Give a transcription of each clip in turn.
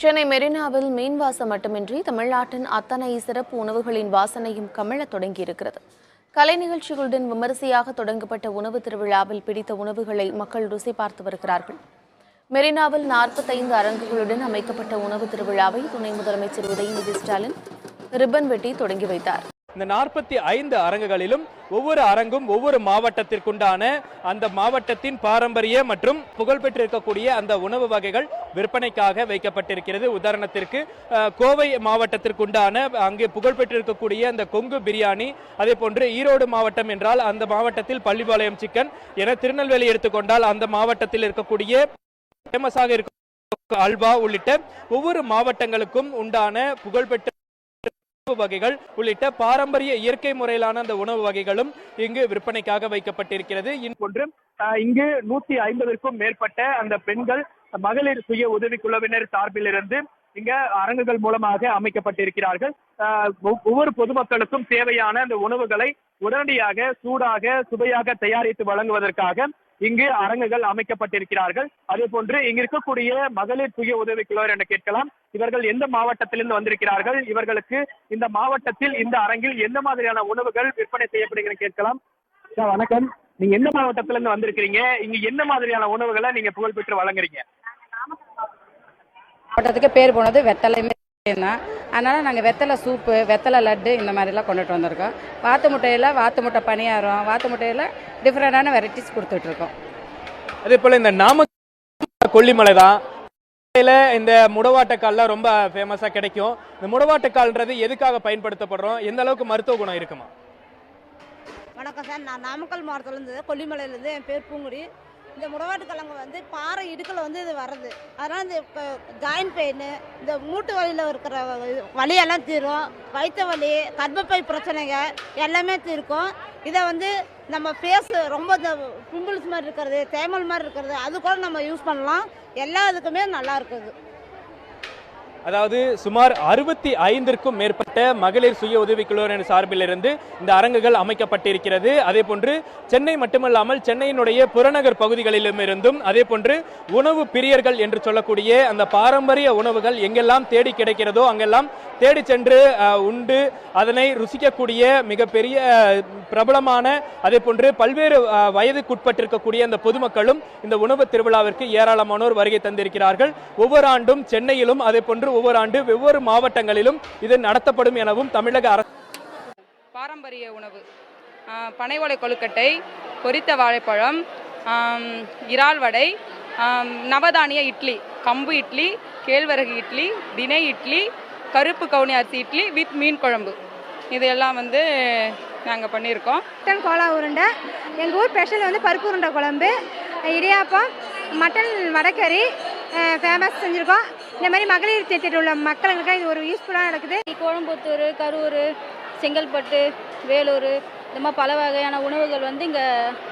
சென்னை மெரினாவில் மீன் வாசம் மட்டுமின்றி தமிழ்நாட்டின் அத்தனை சிறப்பு உணவுகளின் வாசனையும் கமழத் தொடங்கியிருக்கிறது. கலை நிகழ்ச்சிகளுடன் விமரிசையாக தொடங்கப்பட்ட உணவு திருவிழாவில் பிடித்த உணவுகளை மக்கள் ருசி பார்த்து வருகிறார்கள். மெரினாவில் 45 அரங்குகளுடன் அமைக்கப்பட்ட உணவு திருவிழாவை துணை முதலமைச்சர் உதயநிதி ஸ்டாலின் ரிப்பன் வெட்டி தொடங்கி வைத்தார். இந்த 45 அரங்குகளிலும் ஒவ்வொரு அரங்கும் ஒவ்வொரு மாவட்டத்திற்குண்டான அந்த மாவட்டத்தின் பாரம்பரிய மற்றும் புகழ்பெற்றிருக்கக்கூடிய அந்த உணவு வகைகள் விற்பனைக்காக வைக்கப்பட்டிருக்கிறது. உதாரணத்திற்கு கோவை மாவட்டத்திற்குண்டான அங்கே புகழ்பெற்றிருக்கக்கூடிய அந்த கொங்கு பிரியாணி, அதே போன்று ஈரோடு மாவட்டம் என்றால் அந்த மாவட்டத்தில் பள்ளிப்பாளையம் சிக்கன் என, திருநெல்வேலி எடுத்துக்கொண்டால் அந்த மாவட்டத்தில் இருக்கக்கூடிய ஃபேமஸாக இருக்க அல்வா உள்ளிட்ட ஒவ்வொரு மாவட்டங்களுக்கும் உண்டான புகழ்பெற்ற வகைகள் உள்ளிட்ட பாரம்பரிய இயற்கை முறையிலான அந்த உணவு வகைகளும் இங்கு விற்பனைக்காக வைக்கப்பட்டிருக்கிறது. இங்கு 150க்கும் மேற்பட்ட அந்த பெண்கள் மகளிர் சுய உதவிக்குழுவினர் சார்பில் இருந்து இங்க அரங்குகள் மூலமாக அமைக்கப்பட்டிருக்கிறார்கள். ஒவ்வொரு பொதுமக்களுக்கும் தேவையான அந்த உணவுகளை உடனடியாக சூடாக சுவையாக தயாரித்து வழங்குவதற்காக இங்கு அரங்குகள் அமைக்கப்பட்டிருக்கிறார்கள். அதே போன்று இங்கு இருக்கக்கூடிய மகளிர் சுய உதவிக்குழுவர் என்று கேட்கலாம். இவர்கள் எந்த மாவட்டத்திலிருந்து வந்திருக்கிறார்கள், இவர்களுக்கு இந்த மாவட்டத்தில் இந்த அரங்கில் எந்த மாதிரியான உணவுகள் விற்பனை செய்யப்படுகிறது கேட்கலாம். வணக்கம், நீங்க எந்த மாவட்டத்திலிருந்து வந்திருக்கிறீங்க, இங்க என்ன மாதிரியான உணவுகளை நீங்க புகழ்பெற்று வழங்குறீங்க? மாவட்டத்துக்கு பேர் போனது வெத்தலையுமே தான். அதனால் நாங்கள் வெத்தலை சூப்பு, வெத்தலை லட்டு இந்த மாதிரிலாம் கொண்டுட்டு வந்திருக்கோம். வாத்து முட்டை பணியாரம், வாத்து முட்டையில் டிஃப்ரெண்டான வெரைட்டிஸ் கொடுத்துட்ருக்கோம். அதே போல் இந்த கொல்லிமலை தான் இந்த முடவாட்டக்கால்லாம் ரொம்ப ஃபேமஸாக கிடைக்கும். இந்த முடவாட்டக்கால்ன்றது எதுக்காக பயன்படுத்தப்படுறோம், எந்த அளவுக்கு மருத்துவ குணம் இருக்குமா? வணக்கம் சார், நான் நாமக்கல் மாவட்டத்துலேருந்து கொல்லிமலையிலேருந்து, என் பேர் பூங்குடி. இந்த முடவாட்டுக்கிழங்கு வந்து பாறை இடுக்கில் வந்து இது வர்றது. அதனால் இந்த ஜாயின்ட் பெயின், இந்த மூட்டு வலியில் இருக்கிற வலியெல்லாம் தீரும். வயிற்று வலி, கர்ப்பப்பை பிரச்சனைங்க எல்லாமே தீர்க்கும். இதை வந்து நம்ம ஃபேஸ் ரொம்ப இந்த பிம்பிள்ஸ் மாதிரி இருக்கிறது, தேமல் மாதிரி இருக்கிறது, அது கூட நம்ம யூஸ் பண்ணலாம். எல்லா இதுக்குமே நல்லா இருக்குது. அதாவது சுமார் 65க்கும் மேற்பட்ட மகளிர் சுய உதவிக்குழுவினர் சார்பில் இருந்து இந்த அரங்குகள் அமைக்கப்பட்டிருக்கிறது. அதே போன்று சென்னை மட்டுமல்லாமல் சென்னையினுடைய புறநகர் பகுதிகளிலும் இருந்தும், அதே போன்று உணவு பிரியர்கள் என்று சொல்லக்கூடிய அந்த பாரம்பரிய உணவுகள் எங்கெல்லாம் தேடி கிடைக்கிறதோ அங்கெல்லாம் தேடி சென்று உண்டு அதனை ருசிக்கக்கூடிய மிகப்பெரிய பிரபலமான, அதே போன்று பல்வேறு வயதுக்குட்பட்டிருக்கக்கூடிய அந்த பொதுமக்களும் இந்த உணவு திருவிழாவிற்கு ஏராளமானோர் வருகை தந்திருக்கிறார்கள். ஒவ்வொரு ஆண்டும் சென்னையிலும் அதே போன்று ஒவ்வொரு ஆண்டு வெவ்வேறு மாவட்டங்களிலும் இது நடத்தப்படும் எனவும் தமிழக அரசு. பாரம்பரிய உணவு பனை ஓலை கொழுக்கட்டை, பொரித்த வாழைப்பழம், இறால் வடை, நவதானிய இட்லி, கம்பு இட்லி, கேழ்வரகு இட்லி, தினை இட்லி, கருப்பு கவுனி அரிசி இட்லி வித் மீன் குழம்பு, இதெல்லாம் வந்து நாங்கள் பண்ணியிருக்கோம். மட்டன் கோலா உருண்டை, எங்கள் ஊர் ஸ்பெஷல் வந்து பருப்பு உருண்டை குழம்பு, இடியாப்பம், மட்டன் வடக்கறி ஃபேமஸ் செஞ்சுருக்கோம். இந்த மாதிரி மகளிர் திட்டத்தில் உள்ள மக்களுக்கு இது ஒரு யூஸ்ஃபுல்லாக நடக்குது. கோயம்புத்தூர், கரூர், செங்கல்பட்டு, வேலூர், இந்த மாதிரி பல வகையான உணவுகள் வந்து இங்கே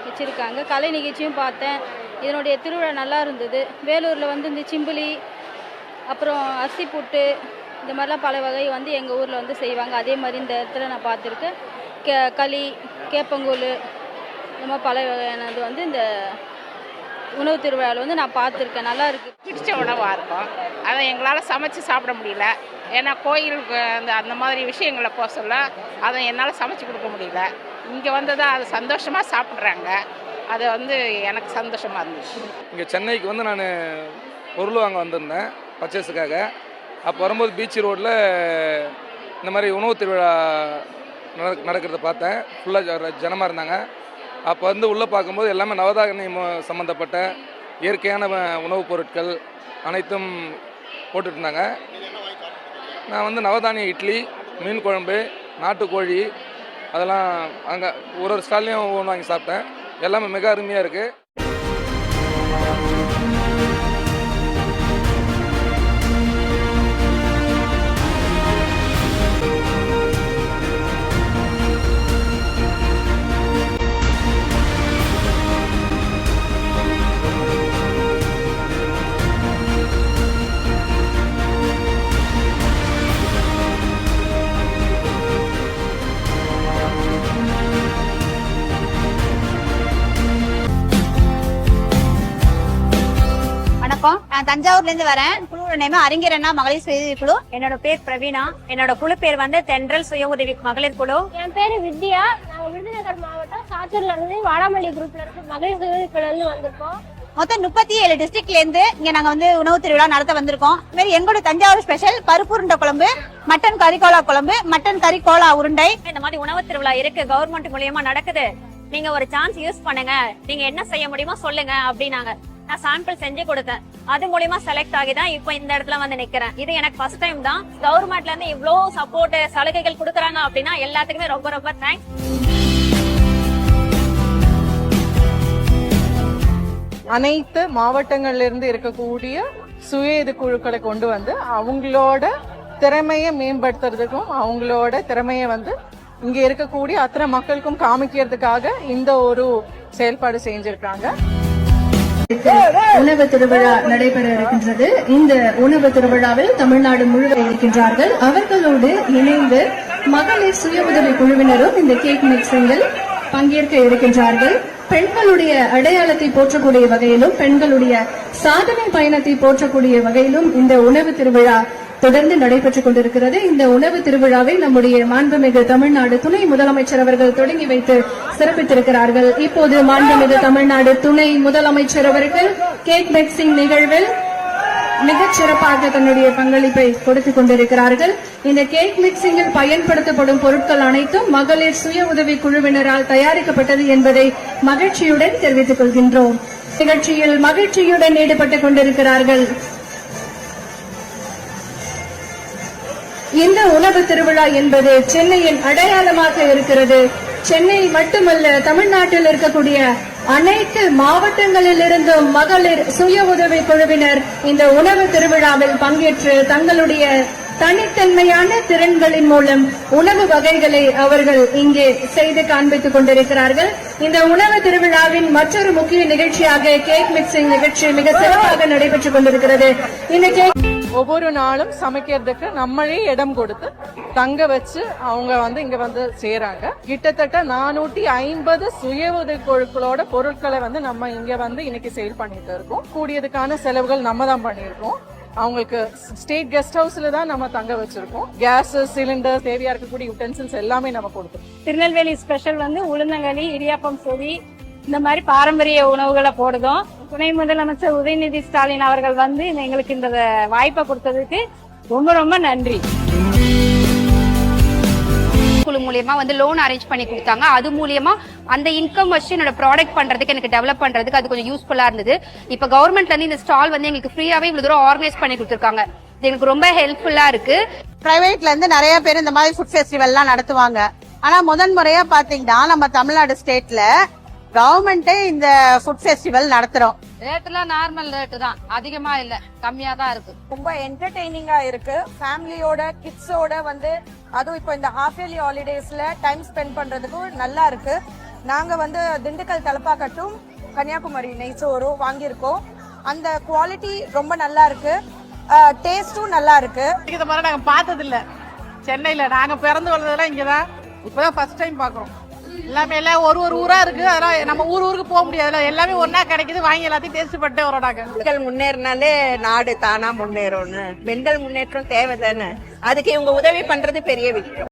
வச்சுருக்காங்க. கலை நிகழ்ச்சியும் பார்த்தேன், இதனுடைய திருவிழா நல்லா இருந்தது. வேலூரில் வந்து இந்த சிம்பிளி, அப்புறம் அரிசி புட்டு, இந்த மாதிரிலாம் பல வகை வந்து எங்கள் ஊரில் வந்து செய்வாங்க. அதே மாதிரி இந்த இடத்துல நான் பார்த்துருக்கேன். களி, கேப்பங்கூழ், இந்த மாதிரி பல வகையானது வந்து இந்த உணவு திருவிழாவில் வந்து நான் பார்த்துருக்கேன். நல்லா இருக்குது. பிடிச்ச உணவாக இருக்கும். அதை எங்களால் சமைச்சு சாப்பிட முடியல. ஏன்னா கோயிலுக்கு அந்த மாதிரி விஷயங்களை போக சொல்ல அதை என்னால் சமைச்சு கொடுக்க முடியல. இங்கே வந்து தான் அது சந்தோஷமாக சாப்பிட்றாங்க. அது வந்து எனக்கு சந்தோஷமாக இருந்துச்சு. இங்கே சென்னைக்கு வந்து நான் பொருள் வாங்க வந்திருந்தேன் பர்ச்சேஸுக்காக. அப்போ வரும்போது பீச் ரோட்டில் இந்த மாதிரி உணவு திருவிழா நடக்கிறத பார்த்தேன். ஃபுல்லாக ஜனமாக இருந்தாங்க. அப்போ வந்து உள்ளே பார்க்கும்போது எல்லாமே நவதானியம் சம்மந்தப்பட்ட இயற்கையான உணவுப் பொருட்கள் அனைத்தும் போட்டுருந்தாங்க. நான் வந்து நவதானிய இட்லி, மீன் குழம்பு, நாட்டுக்கோழி, அதெல்லாம் அங்கே ஒரு ஸ்டால்லையும் ஒன்று வாங்கி சாப்பிட்டேன். எல்லாமே மிக அருமையாக இருக்குது. நான் தஞ்சாவூர்லேருந்து வரேன். குழு நேம் அறிஞர் அண்ணா மகளிர் சுய குழு. என்னோட பேர் பிரவீனா. என்னோட குழு பேர் வந்து தென்றல் சுய உதவி மகளிர் குழு. என் பேரு வித்யா. நாங்க விருதுநகர் மாவட்டம் சாத்தூர்ல இருந்து வாடாமல்லி குரூப்ல இருந்து மகளிர் சுய உதவி குழுல இருந்து வந்திருக்கோம். மொத்தம் 37 டிஸ்ட்ரிக்ட்ல இருந்து இங்க நாங்க வந்து உணவு திருவிழா நடத்த வந்திருக்கோம். இது மாதிரி எங்களோட தஞ்சாவூர் ஸ்பெஷல் பருப்பு உருண்டை குழம்பு, மட்டன் கறிக்கோலா குழம்பு, மட்டன் கறிக்கோலா உருண்டை. இந்த மாதிரி உணவு திருவிழா இருக்கு, கவர்மெண்ட் மூலியமா நடக்குது. நீங்க ஒரு சான்ஸ் யூஸ் பண்ணுங்க, நீங்க என்ன செய்ய முடியுமோ சொல்லுங்க அப்படின்னாங்க. நான் சாம்பிள் செஞ்சு கொடுத்தேன். அது மூலியமா செலக்ட் ஆகி தான் இப்போ இந்த இடத்துல வந்து நிக்கிறேன். இது எனக்கு ஃபர்ஸ்ட் டைம் தான். கவர்மெண்ட்ல இருந்து இவ்வளவு சப்போர்ட் சலுகைகள் கொடுக்குறாங்க அப்படின்னா எல்லாத்துக்குமே ரொம்ப ரொம்ப தேங்க்ஸ். அனைத்து மாவட்டங்கள்ல இருந்து இருக்கக்கூடிய சுய இது குழுக்களை கொண்டு வந்து அவங்களோட திறமையை மேம்படுத்துறதுக்கும் அவங்களோட திறமையை வந்து இங்க இருக்கக்கூடிய அத்தனை மக்களுக்கும் காமிக்கிறதுக்காக இந்த ஒரு செயல்பாடு செஞ்சிருக்காங்க. உணவு திருவிழா நடைபெற இருக்கின்றது. இந்த உணவு திருவிழாவில் தமிழ்நாடு முழுவதும் இருக்கின்றார்கள். அவர்களோடு இணைந்து மகளிர் சுய உதவி குழுவினரும் இந்த கேக் மிக்சிங்கில் பங்கேற்க இருக்கின்றார்கள். பெண்களுடைய அடையாளத்தை போற்றக்கூடிய வகையிலும் பெண்களுடைய சாதனை பயணத்தை போற்றக்கூடிய வகையிலும் இந்த உணவு திருவிழா தொடர்ந்து நடைபெற்றுக் கொண்டிருக்கிறது. இந்த உணவு திருவிழாவை நம்முடைய மாண்புமிகு தமிழ்நாடு துணை முதலமைச்சர் அவர்கள் தொடங்கி வைத்து சிறப்பித்திருக்கிறார்கள். இப்போது மாண்புமிகு தமிழ்நாடு துணை முதலமைச்சர் அவர்கள் கேக் மிக்சிங் நிகழ்வில் மிகச் சிறப்பாக தன்னுடைய பங்களிப்பை கொடுத்துக் கொண்டிருக்கிறார்கள். இந்த கேக் மிக்சிங்கில் பயன்படுத்தப்படும் பொருட்கள் அனைத்தும் மகளிர் சுய உதவி குழுவினரால் தயாரிக்கப்பட்டது என்பதை மகிழ்ச்சியுடன் தெரிவித்துக் கொள்கின்றோம். நிகழ்ச்சியில் மகிழ்ச்சியுடன் ஈடுபட்டுக் கொண்டிருக்கிறார்கள். இந்த உணவு திருவிழா என்பது சென்னையின் அடையாளமாக இருக்கிறது. சென்னை மட்டுமல்ல, தமிழ்நாட்டில் இருக்கக்கூடிய அனைத்து மாவட்டங்களில் இருந்தும் மகளிர் சுய உதவி குழுவினர் இந்த உணவு திருவிழாவில் பங்கேற்று தங்களுடைய தனித்தன்மையான திறன்களின் மூலம் உணவு வகைகளை அவர்கள் இங்கே செய்து காண்பித்துக் கொண்டிருக்கிறார்கள். இந்த உணவு திருவிழாவின் மற்றொரு முக்கிய நிகழ்ச்சியாக கேக் மிக்சிங் நிகழ்ச்சி மிக சிறப்பாக நடைபெற்றுக் கொண்டிருக்கிறது. இந்த கேக் ஒவ்வொரு நாளும் சமைக்கிறதுக்கு நம்மளே இடம் கொடுத்து தங்க வச்சு அவங்க வந்து இங்க வந்து சேராங்க. கிட்டத்தட்ட 450 சுய உதவி குழுக்களோட பொருட்களை வந்து நம்ம இங்க வந்து இன்னைக்கு சேல் பண்ணிட்டு இருக்கோம். கூடியதுக்கான செலவுகள் நம்ம தான் பண்ணிருக்கோம். அவங்களுக்கு ஸ்டேட் கெஸ்ட் ஹவுஸ்ல தான் நம்ம தங்க வச்சிருக்கோம். கேஸ் சிலிண்டர், தேவையா இருக்கக்கூடிய யூட்டென்சில்ஸ் எல்லாமே நம்ம கொடுத்தோம். திருநெல்வேலி ஸ்பெஷல் வந்து உளுந்தங்களி, இடியாப்பம் சொதி, இந்த மாதிரி பாரம்பரிய உணவுகளை போடுதோம். துணை முதலமைச்சர் உதயநிதி ஸ்டாலின் அவர்கள் வந்து எங்களுக்கு இந்த வாய்ப்பை கொடுத்ததுக்கு ரொம்ப ரொம்ப நன்றி. குழு மூலியமா வந்து லோன் அரேஞ்ச் பண்ணி கொடுத்தாங்க. அது மூலியமா அந்த இன்கம் வச்சு என்னோட ப்ராடக்ட் பண்றதுக்கு, எனக்கு டெவலப் பண்றதுக்கு அது கொஞ்சம் யூஸ்ஃபுல்லா இருந்தது. இப்ப கவர்மெண்ட்ல இருந்து இந்த ஸ்டால் வந்து எங்களுக்கு ஃப்ரீயாவே இவ்வளவு தூரம் ஆர்கனைஸ் பண்ணி கொடுத்துருக்காங்க. இது எனக்கு ரொம்ப ஹெல்ப்ஃபுல்லா இருக்கு. பிரைவேட்ல இருந்து நிறைய பேர் இந்த மாதிரி ஃபுட் ஃபெஸ்டிவல் எல்லாம் நடத்துவாங்க. ஆனா முதன் முறையா பாத்தீங்கன்னா நம்ம தமிழ்நாடு ஸ்டேட்ல கவர்மெண்டே இந்த ஃபுட் ஃபெஸ்டிவல் நடத்துறோம். ரேட்லாம் நார்மல் ரேட்டு தான், அதிகமா இல்ல, கம்மியா தான் இருக்கு. ரொம்ப என்டர்டெய்னிங்கா இருக்கு. ஃபேமிலியோட கிட்ஸோட வந்து அதுவும் இப்போ இந்த ஹாஃப் இயர்லி ஹாலிடேஸ்ல டைம் ஸ்பெண்ட் பண்றதுக்கும் நல்லா இருக்கு. நாங்க வந்து திண்டுக்கல் தலப்பாக்கட்டும் கன்னியாகுமரி நெய்ச்சோறும் வாங்கியிருக்கோம். அந்த குவாலிட்டி ரொம்ப நல்லா இருக்கு, டேஸ்டும் நல்லா இருக்கு. இந்த மாதிரி நாங்க பார்த்தது இல்ல சென்னையில. நாங்க பிறந்து வளர்ந்ததெல்லாம் இங்கதான், இப்பதான் ஃபர்ஸ்ட் டைம் பாக்குறோம். எல்லாமே எல்லாம் ஒரு ஊரா இருக்கு. அதெல்லாம் நம்ம ஊருக்கு போக முடியாது, எல்லாமே ஒன்னா கிடைக்குது. வாங்கி எல்லாத்தையும் டேஸ்ட் பண்ணிட்டே வரோம். நாங்க பெண்கள் முன்னேறினாலே நாடு தானா முன்னேறும்னு. பெண்கள் முன்னேற்றம் தேவை தானே, அதுக்கு இவங்க உதவி பண்றது பெரிய விஷயம்.